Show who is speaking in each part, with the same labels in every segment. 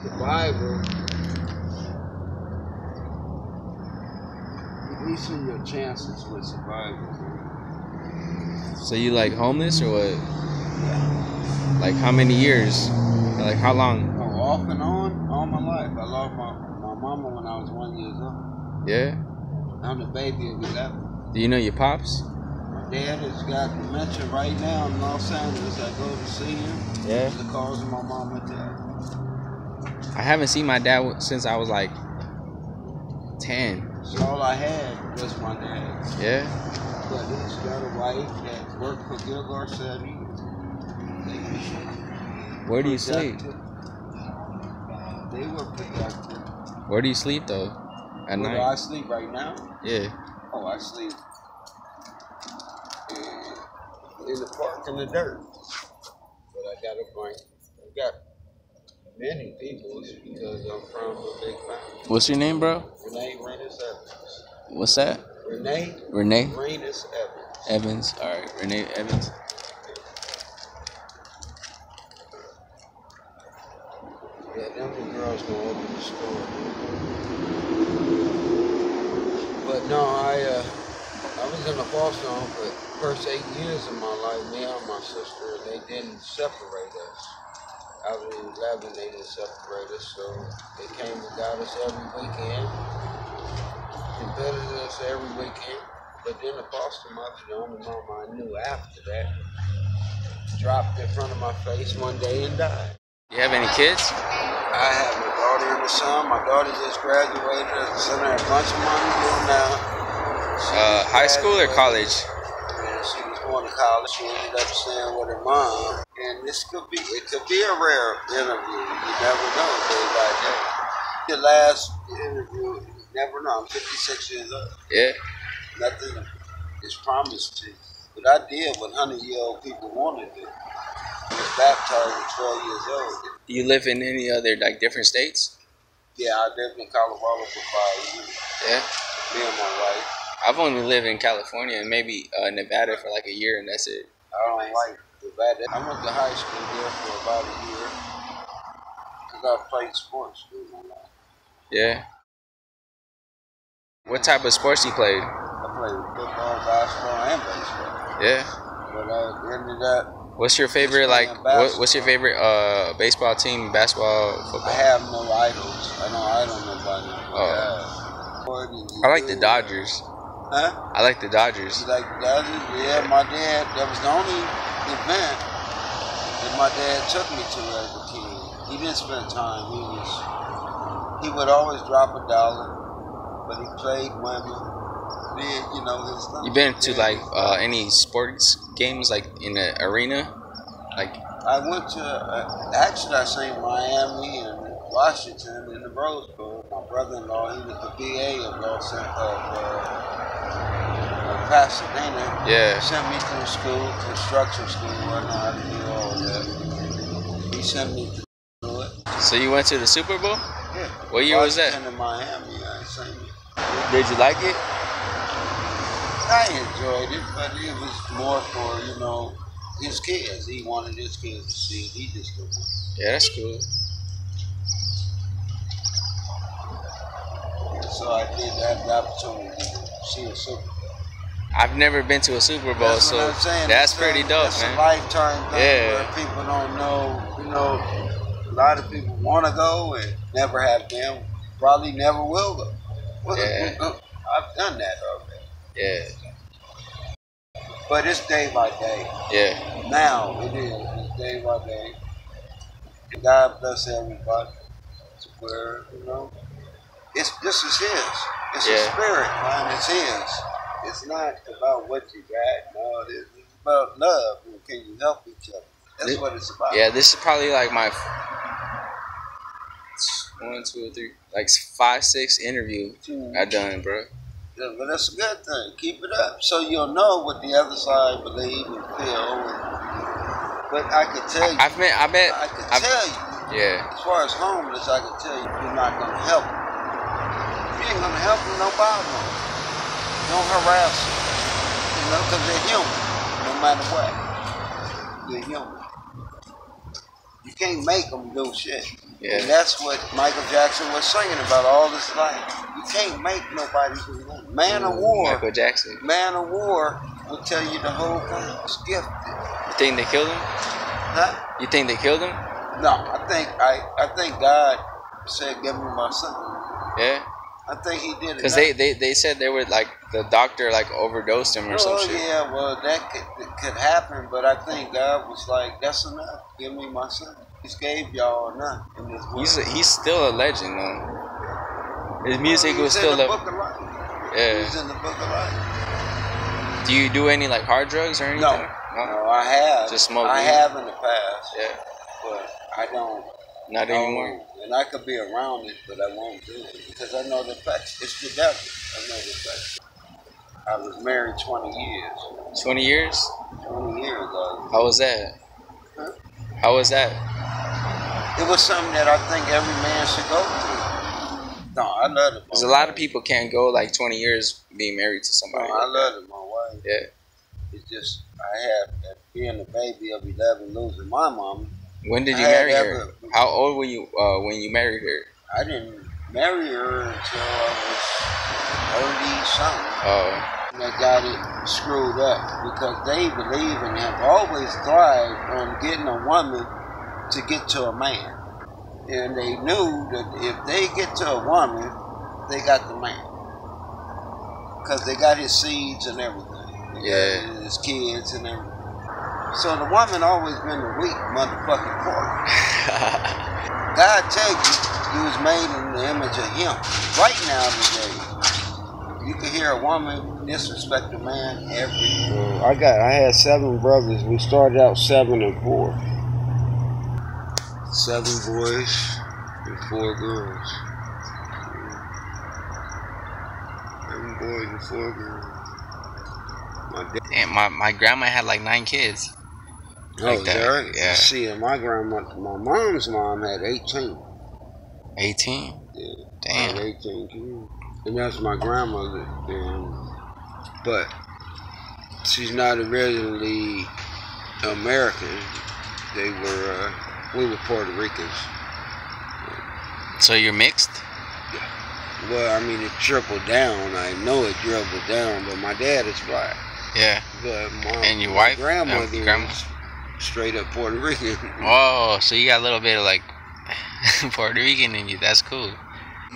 Speaker 1: survival, you lessen your chances with survival.
Speaker 2: So you like homeless or what?
Speaker 1: Yeah.
Speaker 2: Like how many years? Like how long?
Speaker 1: Oh, off and on, all my life. I lost my mama when I was 1 year old.
Speaker 2: Yeah.
Speaker 1: I'm the baby of 11.
Speaker 2: Do you know your pops?
Speaker 1: My dad has got dementia right now in Los Angeles. I go to see him.
Speaker 2: Yeah.
Speaker 1: The cause of my mama death.
Speaker 2: I haven't seen my dad since I was like 10.
Speaker 1: So all I had was my dad.
Speaker 2: Yeah.
Speaker 1: But he's got a wife that worked for Gil Garcetti.
Speaker 2: Where do you sleep?
Speaker 1: They were productive.
Speaker 2: Where do you sleep though? At
Speaker 1: Where
Speaker 2: night?
Speaker 1: do I sleep right now?
Speaker 2: Yeah.
Speaker 1: Oh, I sleep in the park in the dirt. But I got a blanket. I got many people because I'm from a big family.
Speaker 2: What's your name, bro?
Speaker 1: Renee Evans.
Speaker 2: What's that?
Speaker 1: Renee?
Speaker 2: Renee?
Speaker 1: Evans.
Speaker 2: Evans. Alright, Rene Evans.
Speaker 1: Yeah, them the girls gonna open the store. But no, I was in the foster home for the first 8 years of my life, me and my sister, and they didn't separate us. Out of the 11, they didn't separate us, so they came and got us every weekend, and visited us every weekend. But then the foster mother, the only mama I knew after that, dropped in front of my face one day and died.
Speaker 2: You have any kids?
Speaker 1: I have a daughter and a son. My daughter just graduated, sent her a bunch of money due now.
Speaker 2: High school or college?
Speaker 1: And she was going to college. She ended up staying with her mom. And it could be a rare interview. You never know day by day. The last interview, you never know. I'm 56 years old.
Speaker 2: Yeah.
Speaker 1: Nothing is promised to you. But I did what 100-year-old people wanted to do. I was baptized at 12 years old.
Speaker 2: Do you live in any other like different states?
Speaker 1: Yeah, I lived in Colorado for 5 years.
Speaker 2: Yeah.
Speaker 1: Me and my wife.
Speaker 2: I've only lived in California and maybe Nevada for like a year, and that's it.
Speaker 1: I don't like Nevada. I went to high school there for about a year because I played sports through my life.
Speaker 2: Yeah. What type of sports you played?
Speaker 1: I played football, basketball, and baseball.
Speaker 2: Yeah.
Speaker 1: But I ended up.
Speaker 2: What's your favorite what's your favorite baseball team, basketball, football?
Speaker 1: I have no idols. I don't idol nobody.
Speaker 2: I like the Dodgers.
Speaker 1: Huh?
Speaker 2: I like the Dodgers.
Speaker 1: You like the Dodgers? Yeah, my dad. That was the only event that my dad took me to as a kid. He didn't spend time. He would always drop $1, but he played women. Then, you know, his stuff.
Speaker 2: You been to like any sports games like in the arena? Like
Speaker 1: I went to actually I seen Miami and Washington in the Rose Bowl. My brother-in-law, he was the BA of Pasadena.
Speaker 2: Yeah.
Speaker 1: Sent me to school, construction school, learning how to do all that. He sent me to do it.
Speaker 2: So you went to the Super Bowl?
Speaker 1: Yeah.
Speaker 2: What year was that?
Speaker 1: In Miami, I seen it.
Speaker 2: Did you like it?
Speaker 1: I enjoyed it, but it was more for, you know, his kids. He wanted his kids to see it. He just didn't want it.
Speaker 2: Yeah, that's cool.
Speaker 1: So I did have the opportunity to see a Super Bowl.
Speaker 2: I've never been to a Super Bowl, so that's pretty dope,
Speaker 1: it's
Speaker 2: man.
Speaker 1: It's a lifetime thing where people don't know. You know, a lot of people want to go and never have been. Probably never will go. Well,
Speaker 2: yeah.
Speaker 1: I've done that already.
Speaker 2: Yeah.
Speaker 1: But it's day by day.
Speaker 2: Yeah.
Speaker 1: Now it is. It's day by day. God bless everybody. To where, you know, this is His. It's a spirit, man. It's His. It's not about what you got. No, it's about love. And can you help each other? That's what it's about.
Speaker 2: Yeah, this is probably like my 1, 2, 3, like 5, 6 interview I done, bro.
Speaker 1: Yeah, but that's a good thing. Keep it up, so you'll know what the other side believe and feel. But I could tell you. I could tell you.
Speaker 2: Yeah.
Speaker 1: As far as homeless, I could tell you, you're not gonna help them. You ain't gonna help them, no problem. Don't harass them, you know, because they're human, no matter what. They're human. You can't make them do shit.
Speaker 2: Yeah.
Speaker 1: And that's what Michael Jackson was singing about all his life. You can't make nobody do nothing. Man of War.
Speaker 2: Michael Jackson.
Speaker 1: Man of War will tell you the whole thing. It's gifted.
Speaker 2: You think they killed him?
Speaker 1: Huh?
Speaker 2: You think they killed him?
Speaker 1: No, I think God said, "Give me my son."
Speaker 2: Yeah.
Speaker 1: I think he did it.
Speaker 2: Because they said they were like the doctor like overdosed him or some shit.
Speaker 1: Yeah, well that could happen, but I think God was like, "That's enough. Give me my son." He's gave y'all enough in this world.
Speaker 2: He's still a legend though. His music was still
Speaker 1: in the book of life.
Speaker 2: Yeah.
Speaker 1: He's in the book of life.
Speaker 2: Do you do any like hard drugs or anything?
Speaker 1: No, I have.
Speaker 2: Just smoke.
Speaker 1: I have in the past.
Speaker 2: Yeah.
Speaker 1: But I don't.
Speaker 2: Not anymore.
Speaker 1: And I could be around it, but I won't do it because I know the effects. It's the devil. I know the effects. I was married 20 years.
Speaker 2: 20 years?
Speaker 1: 20 years ago.
Speaker 2: How was that?
Speaker 1: Huh?
Speaker 2: How was that?
Speaker 1: It was something that I think every man should go through. No, I love it.
Speaker 2: Because a lot of people can't go like 20 years being married to somebody.
Speaker 1: No, I love it, my wife.
Speaker 2: Yeah.
Speaker 1: It's just, I had, being a baby of 11, losing my mama.
Speaker 2: When did you marry her? How old were you when you married her?
Speaker 1: I didn't marry her until I was 30-something.
Speaker 2: Oh.
Speaker 1: And I got it screwed up because they believe and have always thrived on getting a woman to get to a man. And they knew that if they get to a woman, they got the man. Because they got his seeds and everything. They got his kids and everything. So the woman always been the weak motherfucking part. God tell you was made in the image of him. Right now today, you can hear a woman disrespect a man every. I had 7 brothers. We started out 7 and 4. 7 boys and 4 girls. 7 boys and 4 girls.
Speaker 2: Damn, my grandma had like 9 kids.
Speaker 1: Oh,
Speaker 2: Like
Speaker 1: is
Speaker 2: that.
Speaker 1: that right?
Speaker 2: Yeah.
Speaker 1: See, my mom's mom had 18.
Speaker 2: 18?
Speaker 1: Yeah.
Speaker 2: Damn.
Speaker 1: 18 kids. And that's my grandmother. But she's not originally American. We were Puerto Ricans.
Speaker 2: So you're mixed?
Speaker 1: Yeah. Well, I mean, it trickled down. I know it dribbled down, but my dad is black.
Speaker 2: Yeah.
Speaker 1: But
Speaker 2: and your wife?
Speaker 1: Grandmother is straight up Puerto Rican.
Speaker 2: Oh, so you got a little bit of like Puerto Rican in you. That's cool.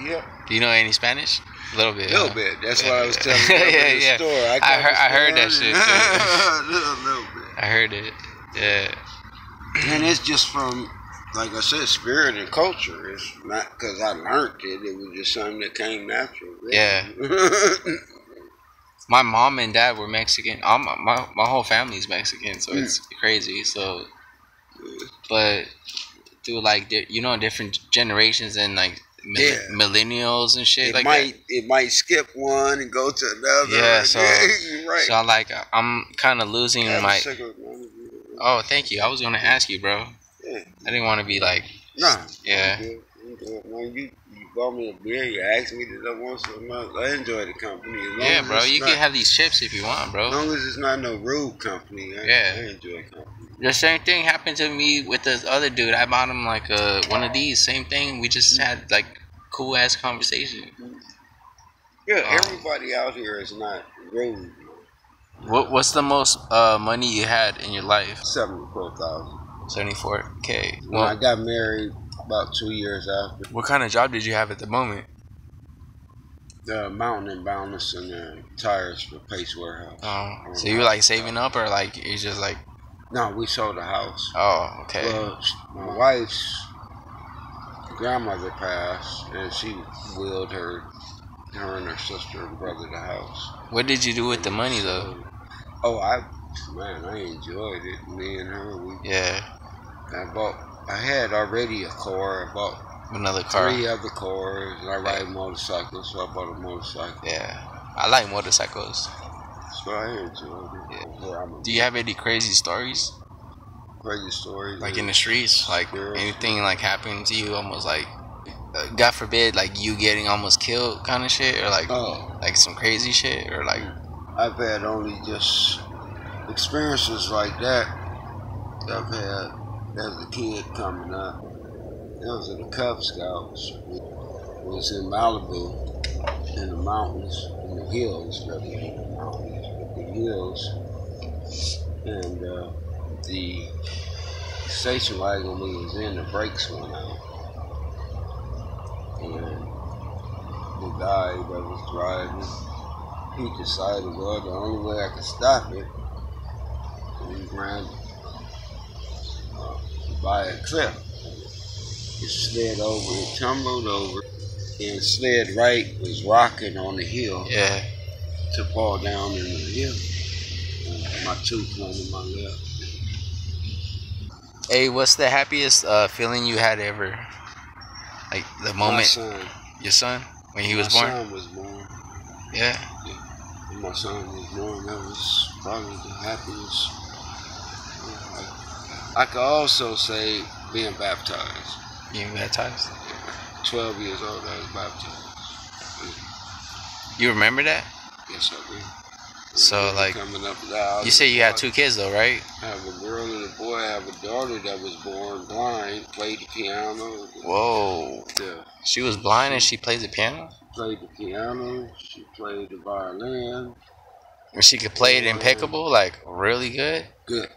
Speaker 1: Yep.
Speaker 2: Do you know any Spanish? A little bit.
Speaker 1: A little bit. That's what I was telling you in the store.
Speaker 2: I heard that shit too.
Speaker 1: A little bit.
Speaker 2: I heard it. Yeah.
Speaker 1: And it's just from, like I said, spirit and culture. It's not because I learned it. It was just something that came natural. Really.
Speaker 2: Yeah. My mom and dad were Mexican. My whole family's Mexican, so it's crazy. So, but through like different generations and like millennials and shit
Speaker 1: It might skip one and go to another.
Speaker 2: Yeah, so
Speaker 1: right.
Speaker 2: So I'm kind of losing my. Oh, thank you. I was gonna ask you, bro.
Speaker 1: Yeah.
Speaker 2: I didn't want to be like.
Speaker 1: Nah.
Speaker 2: Yeah.
Speaker 1: When you bought me a beer, you asked me that I want some. I enjoy the company.
Speaker 2: Yeah, bro. You can have these chips if you want, bro.
Speaker 1: As long as it's not no rude company. I enjoy company.
Speaker 2: The same thing happened to me with this other dude. I bought him like one of these. Same thing. We just had like cool ass conversation.
Speaker 1: Yeah, everybody out here is not rude.
Speaker 2: What's the most money you had in your life?
Speaker 1: 74,000.
Speaker 2: 74K.
Speaker 1: When I got married about 2 years after.
Speaker 2: What kind of job did you have at the moment?
Speaker 1: The mountain and balance and tires for Pace Warehouse.
Speaker 2: Oh, so you were like saving up or like it's just like?
Speaker 1: No, we sold a house.
Speaker 2: Oh, okay.
Speaker 1: Well, my wife's grandmother passed, and she willed her and her sister and brother the house.
Speaker 2: What did you do with the money though?
Speaker 1: Oh, I enjoyed it. Me and her, I had already a car. I bought
Speaker 2: another car.
Speaker 1: 3 other cars, and I ride motorcycles, so I bought a motorcycle.
Speaker 2: Yeah, I like motorcycles.
Speaker 1: So I enjoyed it. Yeah.
Speaker 2: Do you have any crazy stories?
Speaker 1: Crazy stories?
Speaker 2: Like in the streets? Like anything like happening to you almost like, God forbid, like you getting almost killed kind of shit? Or like some crazy shit? Or like...
Speaker 1: I've had only just experiences like that. I've had as a kid coming up. It was in the Cub Scouts. It was in Malibu, in the mountains, in the hills, really, in the mountains, but the hills. And the station wagon we was in, the brakes went out. And the guy that was driving, he decided, well, the only way I could stop it, he ran by a cliff. It slid over, it tumbled over, and slid right, was rocking on the hill.
Speaker 2: Yeah.
Speaker 1: To fall down in the hill. My tooth went in my lip.
Speaker 2: Hey, what's the happiest feeling you had ever? Like the moment.
Speaker 1: My son.
Speaker 2: Your son when he was born.
Speaker 1: My son was born.
Speaker 2: Yeah.
Speaker 1: When my son was born, that was probably the happiest. I could also say being baptized.
Speaker 2: Being baptized.
Speaker 1: 12 years old, I was baptized.
Speaker 2: You remember that?
Speaker 1: Yes, I do.
Speaker 2: So like,
Speaker 1: coming up loud.
Speaker 2: You say you had 2 kids though, right?
Speaker 1: I have a girl and a boy. I have a daughter that was born blind, played the piano.
Speaker 2: Whoa.
Speaker 1: Yeah.
Speaker 2: She was blind and she played the piano?
Speaker 1: Played the piano. She played the violin.
Speaker 2: And she could play it impeccable, like really good?
Speaker 1: Good.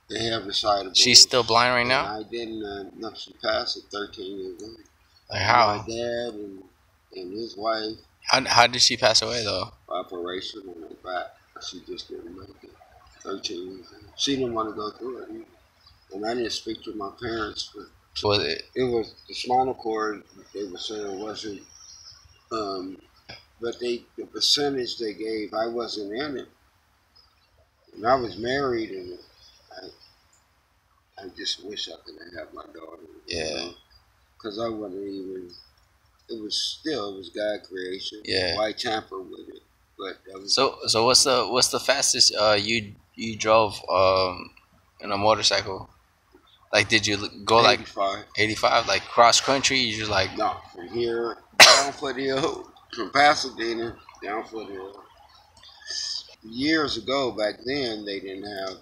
Speaker 1: They have recitable.
Speaker 2: She's still blind right now?
Speaker 1: I didn't, no, she passed at 13 years old.
Speaker 2: Like how?
Speaker 1: My dad and his wife.
Speaker 2: How did she pass away though?
Speaker 1: Operation on her back. She just didn't make it. 13 years old. She didn't want to go through it either. And I didn't speak to my parents. But
Speaker 2: was it?
Speaker 1: It was the spinal cord, they were saying wasn't, but the percentage they gave, I wasn't in it. And I was married, and I just wish I could have had my daughter.
Speaker 2: Yeah.
Speaker 1: Because I wasn't even, it was God creation.
Speaker 2: Yeah.
Speaker 1: Why tamper with it? But that was
Speaker 2: So what's the fastest you drove in a motorcycle? Like did you go
Speaker 1: 85.
Speaker 2: like 85, like cross country? You just like
Speaker 1: no, from here down Foothill, from Pasadena down Foothill. Years ago, back then they didn't have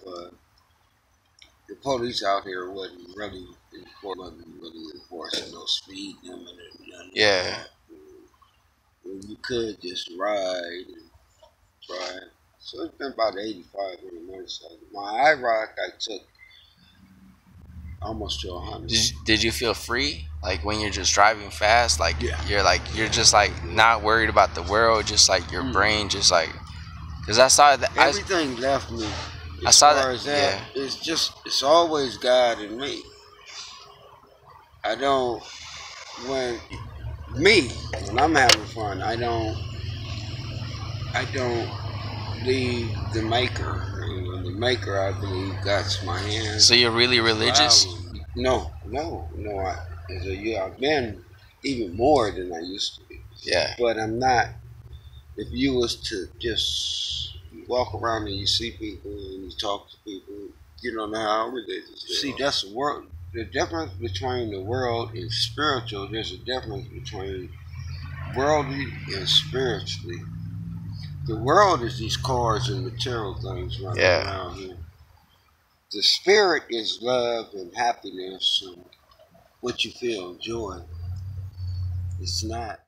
Speaker 1: the police out here wasn't really enforcing no speed limit and none.
Speaker 2: Yeah.
Speaker 1: And you could just ride and drive. So it's been about 85 on the motorcycle. My IROC I took almost to 100.
Speaker 2: Did you feel free? Like when you're just driving fast, like
Speaker 1: Yeah.
Speaker 2: you're just like not worried about the world, just like your brain just like, because I saw that
Speaker 1: everything left me.
Speaker 2: I saw that.
Speaker 1: Yeah. It's always God in me. I don't, when I'm having fun, I don't leave the maker. And the maker, I believe, God's my hand.
Speaker 2: So you're really religious?
Speaker 1: No. I've been even more than I used to be.
Speaker 2: Yeah.
Speaker 1: But I'm not. If you was to just walk around and you see people and you talk to people, you don't know how religious they are. See, that's the world. The difference between the world and spiritual, there's a difference between worldly and spiritually. The world is these cars and material things running around here. The spirit is love and happiness and what you feel, joy. It's not